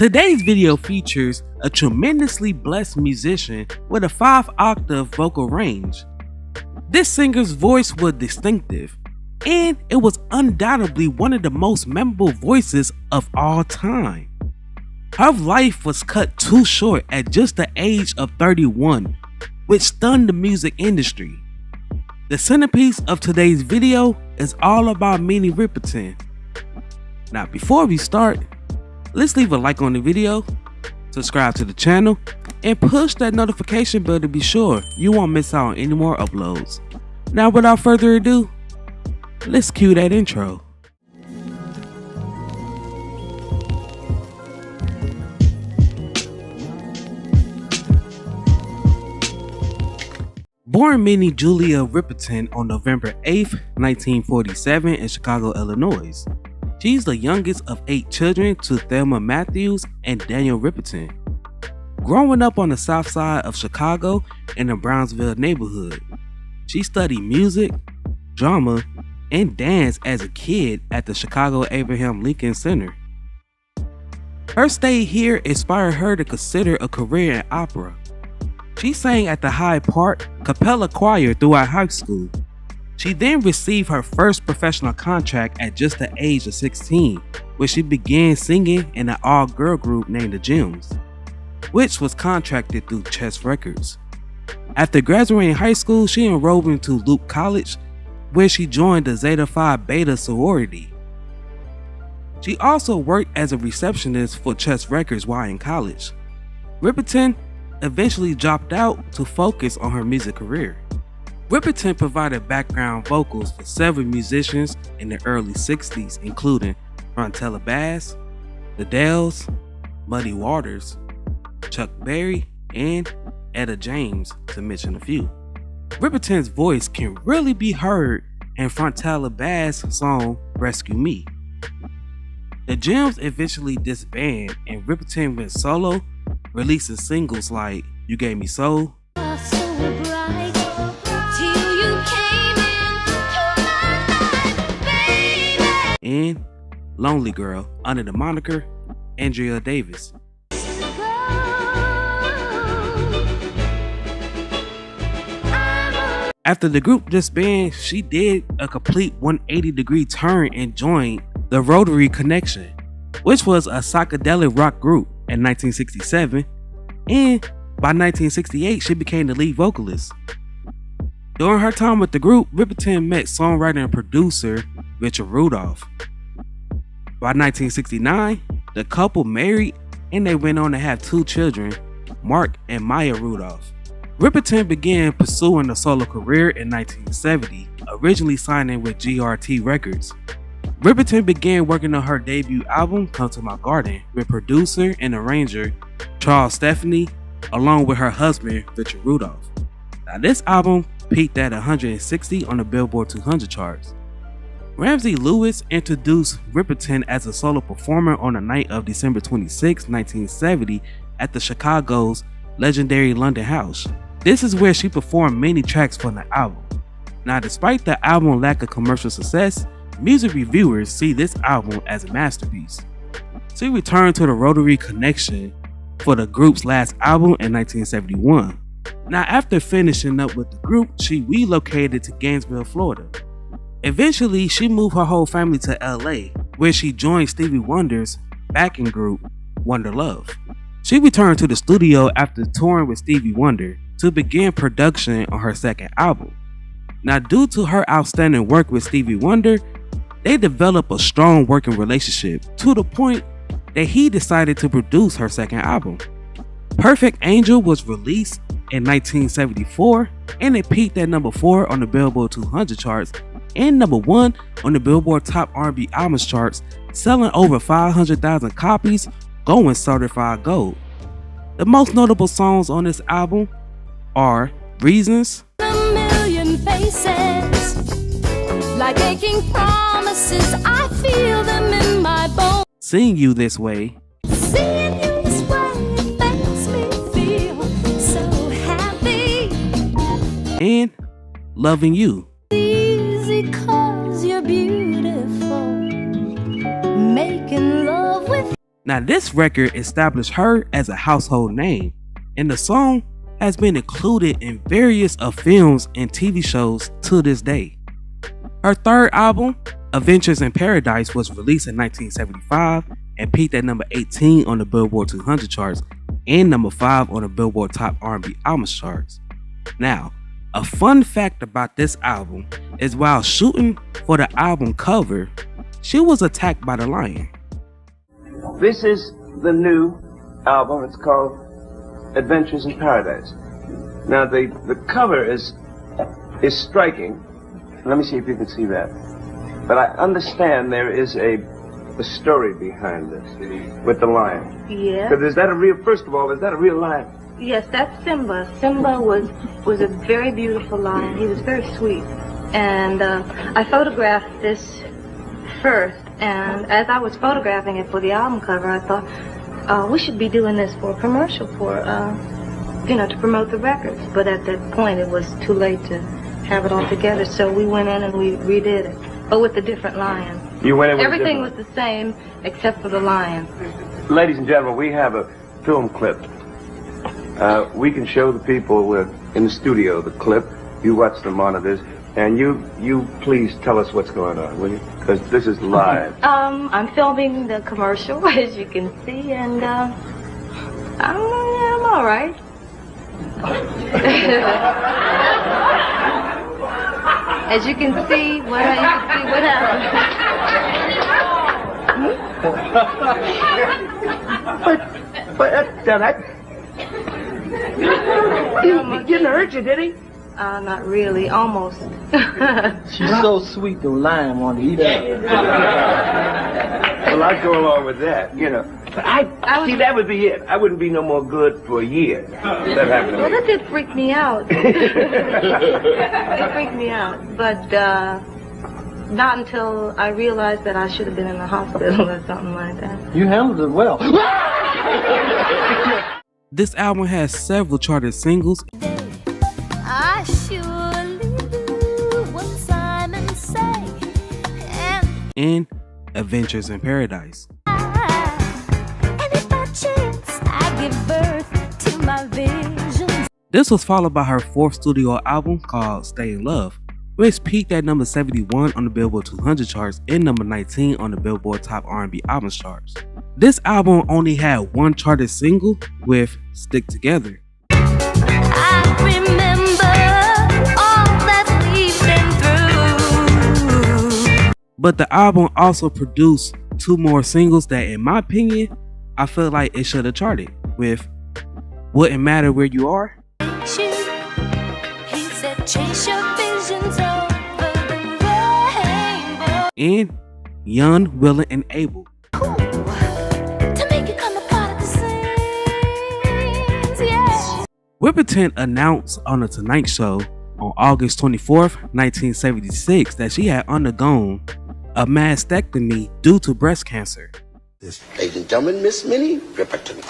Today's video features a tremendously blessed musician with a 5-octave vocal range. This singer's voice was distinctive, and it was undoubtedly one of the most memorable voices of all time. Her life was cut too short at just the age of 31, which stunned the music industry. The centerpiece of today's video is all about Minnie Riperton. Now before we start, let's leave a like on the video, subscribe to the channel, and push that notification bell to be sure you won't miss out on any more uploads. Now without further ado, let's cue that intro. Born Minnie Julia Riperton on November 8, 1947 in Chicago, Illinois. She's the youngest of 8 children to Thelma Matthews and Daniel Riperton. Growing up on the south side of Chicago in the Brownsville neighborhood, she studied music, drama, and dance as a kid at the Chicago Abraham Lincoln Center. Her stay here inspired her to consider a career in opera. She sang at the Hyde Park Capella Choir throughout high school. She then received her first professional contract at just the age of 16, where she began singing in an all-girl group named the Gems, which was contracted through Chess Records. After graduating high school, she enrolled into Luke College, where she joined the Zeta Phi Beta sorority. She also worked as a receptionist for Chess Records while in college. Riperton eventually dropped out to focus on her music career. Riperton provided background vocals for several musicians in the early 60s, including Frontella Bass, The Dells, Muddy Waters, Chuck Berry, and Etta James, to mention a few. Riperton's voice can really be heard in Frontella Bass' song Rescue Me. The Gems eventually disbanded and Riperton went solo, releasing singles like You Gave Me Soul, and Lonely Girl under the moniker Andrea Davis. After the group disbanded, she did a complete 180-degree turn and joined the Rotary Connection, which was a psychedelic rock group in 1967, and by 1968 she became the lead vocalist. During her time with the group, Riperton met songwriter and producer Richard Rudolph. By 1969, the couple married and they went on to have 2 children, Mark and Maya Rudolph. Riperton began pursuing a solo career in 1970, originally signing with GRT Records. Riperton began working on her debut album, Come to My Garden, with producer and arranger Charles Stephanie, along with her husband, Richard Rudolph. Now this album peaked at 160 on the Billboard 200 charts. Ramsey Lewis introduced Riperton as a solo performer on the night of December 26, 1970 at the Chicago's legendary London House. This is where she performed many tracks from the album. Now despite the album's lack of commercial success, music reviewers see this album as a masterpiece. She returned to the Rotary Connection for the group's last album in 1971. Now after finishing up with the group, she relocated to Gainesville, Florida. Eventually, she moved her whole family to LA, where she joined Stevie Wonder's backing group, Wonder Love. She returned to the studio after touring with Stevie Wonder to begin production on her second album. Now due to her outstanding work with Stevie Wonder, they developed a strong working relationship to the point that he decided to produce her second album. Perfect Angel was released in 1974 and it peaked at number 4 on the Billboard 200 charts and number 1 on the Billboard Top R&B Albums charts, selling over 500,000 copies, going certified gold. The most notable songs on this album are Reasons, A million faces, like aching promises, I feel them in my bones. Seeing You This Way, Seeing you this way makes me feel so happy. and Loving You. Easy 'cause you're beautiful, making love with Now, this record established her as a household name, and the song has been included in various of films and TV shows to this day. Her third album, Adventures in Paradise, was released in 1975 and peaked at number 18 on the Billboard 200 charts and number 5 on the Billboard Top R&B Albums charts. Now, a fun fact about this album is while shooting for the album cover, she was attacked by the lion. This is the new album. It's called Adventures in Paradise. Now the cover is striking. Let me see if you can see that. But I understand there is a story behind this with the lion. Yeah. Because first of all, is that a real lion? Yes, that's Simba. Simba was a very beautiful lion. He was very sweet. And I photographed this first. And as I was photographing it for the album cover, I thought, we should be doing this for a commercial to promote the records. But at that point, it was too late to have it all together. So we went in and we redid it, but with a different lion. You went in with Everything was the same except for the lion. Ladies and gentlemen, we have a film clip. We can show the people in the studio the clip. You watch the monitors, and you please tell us what's going on, will you? Because this is live. I'm filming the commercial, as you can see, and I'm all right. As you can see, what happened. But that he didn't hurt you, did he? Not really, almost. She's so sweet, the lion wanted to eat her. Well, I'd go along with that, But see, that would be it. I wouldn't be no more good for a year. That happened to me. Well, that did freak me out. It freaked me out. But not until I realized that I should have been in the hospital or something like that. You handled it well. This album has several charted singles. I surely do what Simon say, And Adventures in Paradise. and if by chance I give birth to my visions. This was followed by her fourth studio album called Stay in Love, which peaked at number 71 on the Billboard 200 charts and number 19 on the Billboard Top R&B Albums charts. This album only had one charted single with Stick Together. I remember all that we've been through. But the album also produced two more singles that, in my opinion, I feel like it should have charted, with Wouldn't Matter Where You Are. He said, chase your visions over the rainbow. And Young, Willing, and Able. Cool. To make it come a part of the scenes, yeah. Riperton announced on The Tonight Show on August 24th, 1976 that she had undergone a mastectomy due to breast cancer. Ladies and gentlemen, Miss Minnie Riperton.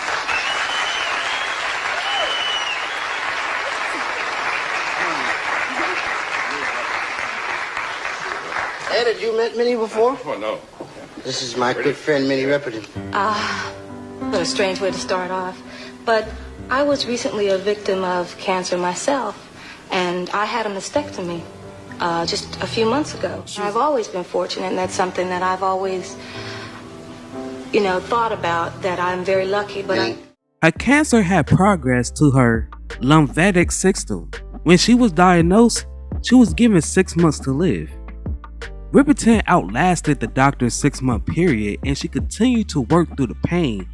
Ed, had you met Minnie before? Oh, no. This is my good friend, Minnie Riperton. What a strange way to start off. But I was recently a victim of cancer myself, and I had a mastectomy just a few months ago. I've always been fortunate, and that's something that I've always, thought about, that I'm very lucky, but Her cancer had progressed to her lymphatic system. When she was diagnosed, she was given 6 months to live. Riperton outlasted the doctor's 6-month period, and she continued to work through the pain,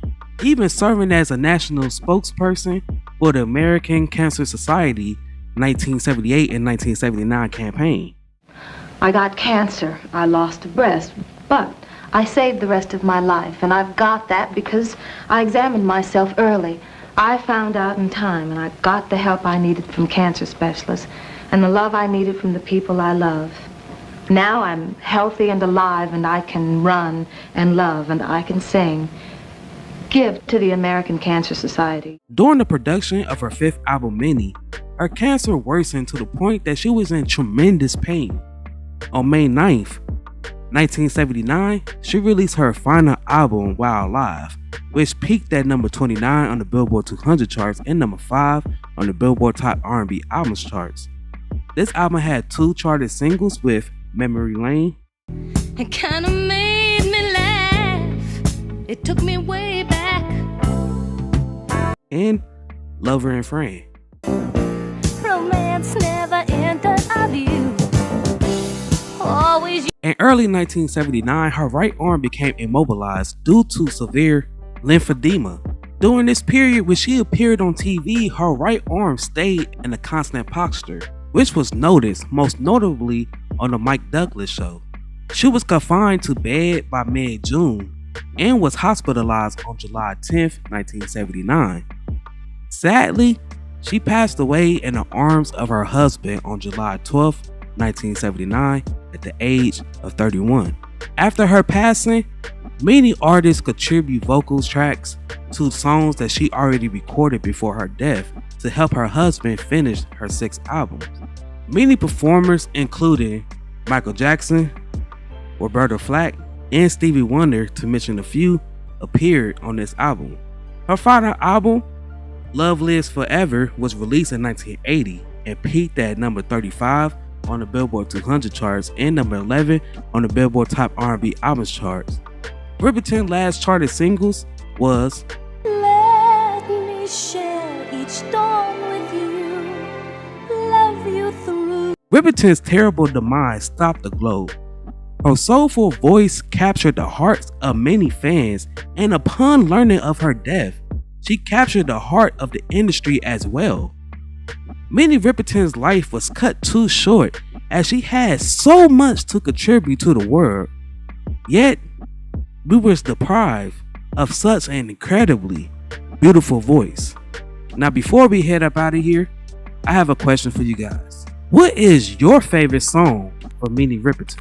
even serving as a national spokesperson for the American Cancer Society 1978 and 1979 campaign. I got cancer. I lost a breast, but I saved the rest of my life, and I've got that because I examined myself early. I found out in time, and I got the help I needed from cancer specialists and the love I needed from the people I love. Now I'm healthy and alive, and I can run and love, and I can sing. Give to the American Cancer Society. During the production of her 5th album, Minnie, her cancer worsened to the point that she was in tremendous pain. On May 9th, 1979, she released her final album, While Alive, which peaked at number 29 on the Billboard 200 charts and number 5 on the Billboard Top R&B Albums charts. This album had 2 charted singles with Memory Lane. It kinda made me laugh. It took me way back. And Lover and Friend. Romance never entered our view. Always. In early 1979, her right arm became immobilized due to severe lymphedema. During this period when she appeared on TV, her right arm stayed in a constant posture, which was noticed most notably on the Mike Douglas show. She was confined to bed by mid-June and was hospitalized on July 10th, 1979. Sadly, she passed away in the arms of her husband on July 12th, 1979 at the age of 31. After her passing, many artists contribute vocals tracks to songs that she already recorded before her death to help her husband finish her 6 albums. Many performers, including Michael Jackson, Roberta Flack, and Stevie Wonder, to mention a few, appeared on this album. Her final album, Love Lives Forever, was released in 1980 and peaked at number 35 on the Billboard 200 charts and number 11 on the Billboard Top R&B Albums charts. Riperton's last charted singles was Let me share each dawn with you. Love you through. Riperton's terrible demise stopped the globe. Her soulful voice captured the hearts of many fans, and upon learning of her death, she captured the heart of the industry as well. Minnie Riperton's life was cut too short as she had so much to contribute to the world. Yet, we were deprived of such an incredibly beautiful voice. Now, before we head up out of here, I have a question for you guys. What is your favorite song for Minnie Riperton?